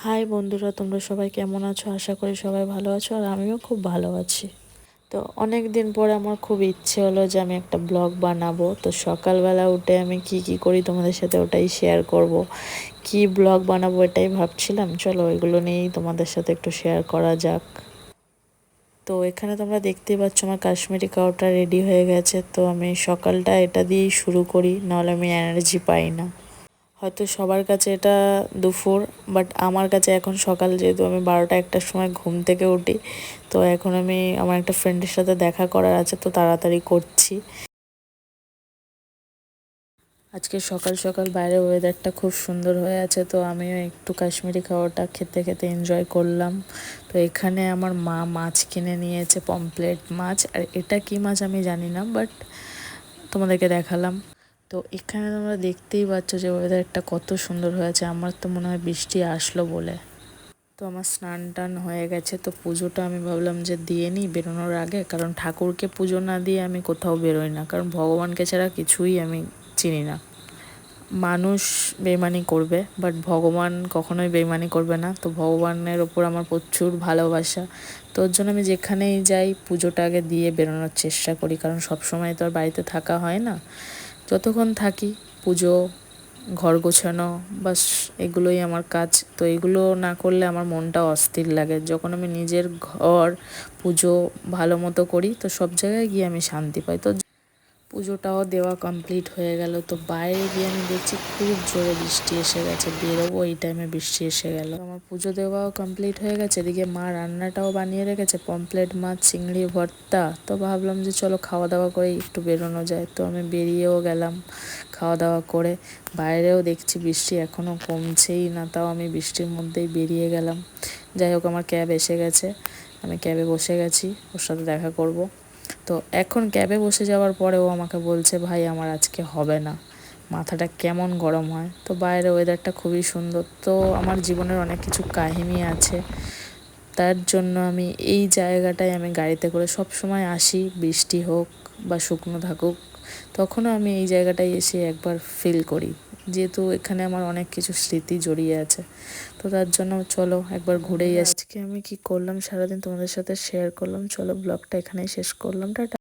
High বন্ধুরা, তোমরা সবাই কেমন আছো? আশা করি সবাই ভালো আছো, আর আমিও খুব ভালো আছি। তো অনেক দিন পরে আমার খুব ইচ্ছে হলো যে আমি একটা ব্লগ বানাবো। তো সকালবেলা উঠে আমি কি কি করি তোমাদের সাথে ওটাই শেয়ার করব। কি ব্লগ বানাবো এটাই ভাবছিলাম, চলো এগুলো নিয়েই তোমাদের সাথে একটু শেয়ার করা যাক। তো এখানে তোমরা দেখতেই পাচ্ছ আমার কাশ্মীরি কাওয়াটা রেডি হয়ে গেছে। তো আমি সকালটা এটা দিয়েই শুরু করি, নাহলে আমি এনার্জি পাই না। হয়তো সবার কাছে এটা দুপুর, বাট আমার কাছে এখন সকাল, যেহেতু আমি 12টা-1টার সময় ঘুম থেকে উঠি। তো এখন আমি আমার একটা ফ্রেন্ডের সাথে দেখা করার আছে, তো তাড়াতাড়ি করছি। আজকে সকাল সকাল বাইরের ওয়েদারটা খুব সুন্দর হয়ে আছে, তো আমিও একটু কাশ্মীরি খাওয়াটা খেতে খেতে এনজয় করলাম। তো এখানে আমার মা মাছ কিনে নিয়েছে, পমফ্লেট মাছ। আর এটা কি মাছ আমি জানি না, বাট তোমাদেরকে দেখালাম। তো এখানে তোমরা দেখতেই পাচ্ছ যে ওয়েদারটা কত সুন্দর হয়েছে। আমার তো মনে হয় বৃষ্টি আসলো বলে। তো আমার স্নান টান হয়ে গেছে, তো পুজোটা আমি ভাবলাম যে দিয়ে নিই বেরোনোর আগে, কারণ ঠাকুরকে পুজো না দিয়ে আমি কোথাও বেরোই না, কারণ ভগবানকে ছাড়া কিছুই আমি চিনি না। মানুষ বেইমানি করবে, বাট ভগবান কখনোই বেইমানি করবে না। তো ভগবানের ওপর আমার প্রচুর ভালোবাসা। তো ওর জন্য আমি যেখানেই যাই পুজোটা আগে দিয়ে বেরোনোর চেষ্টা করি, কারণ সবসময় তো আর বাড়িতে থাকা হয় না। যতক্ষণ থাকি পুজো, ঘর গোছানো, বাস এগুলোই আমার কাজ। তো এগুলো না করলে আমার মনটা অস্থির লাগে। যখন আমি নিজের ঘর পুজো ভালো মতো করি, তো সব জায়গায় গিয়ে আমি শান্তি পাই। তো পুজোটাও দেওয়া কমপ্লিট হয়ে গেল। তো বাইরে গিয়ে আমি দেখছি খুব জোরে বৃষ্টি এসে গেছে, বেরোবো এই টাইমে বৃষ্টি এসে গেল। আমার পুজো দেওয়াও কমপ্লিট হয়ে গেছে, এদিকে মা রান্নাটাও বানিয়ে রেখেছে, পমফ্লেট মাছ, চিংড়ি ভর্তা। তো ভাবলাম যে চলো খাওয়া দাওয়া করে একটু বেরোনো যায়। তো আমি বেরিয়েও গেলাম খাওয়া দাওয়া করে। বাইরেও দেখছি বৃষ্টি এখনও কমছেই না, তাও আমি বৃষ্টির মধ্যেই বেরিয়ে গেলাম। যাই হোক, আমার ক্যাব এসে গেছে, আমি ক্যাবে বসে গেছি, ওর সাথে দেখা করব। তো এখন ক্যাবে বসে যাওয়ার পরেও আমাকে বলছে, ভাই আমার আজকে হবে না, মাথাটা কেমন গরম হয়। তো বাইরে ওয়েদারটা খুবই সুন্দর। তো আমার জীবনের অনেক কিছু কাহিনী আছে, তার জন্য আমি এই জায়গাটায় আমি গাড়িতে করে সব সময় আসি, বৃষ্টি হোক বা শুকনো থাকুক, তখনও আমি এই জায়গাটায় এসে একবার ফিল করি, যেহেতু এখানে আমার অনেক কিছু স্মৃতি জড়িয়ে আছে। তো তার জন্য চলো একবার ঘুরেই আসি। আজকে আমি কি করলাম সারাদিন তোমাদের সাথে শেয়ার করলাম। চলো ব্লগটা এখানেই শেষ করলাম, টাটা।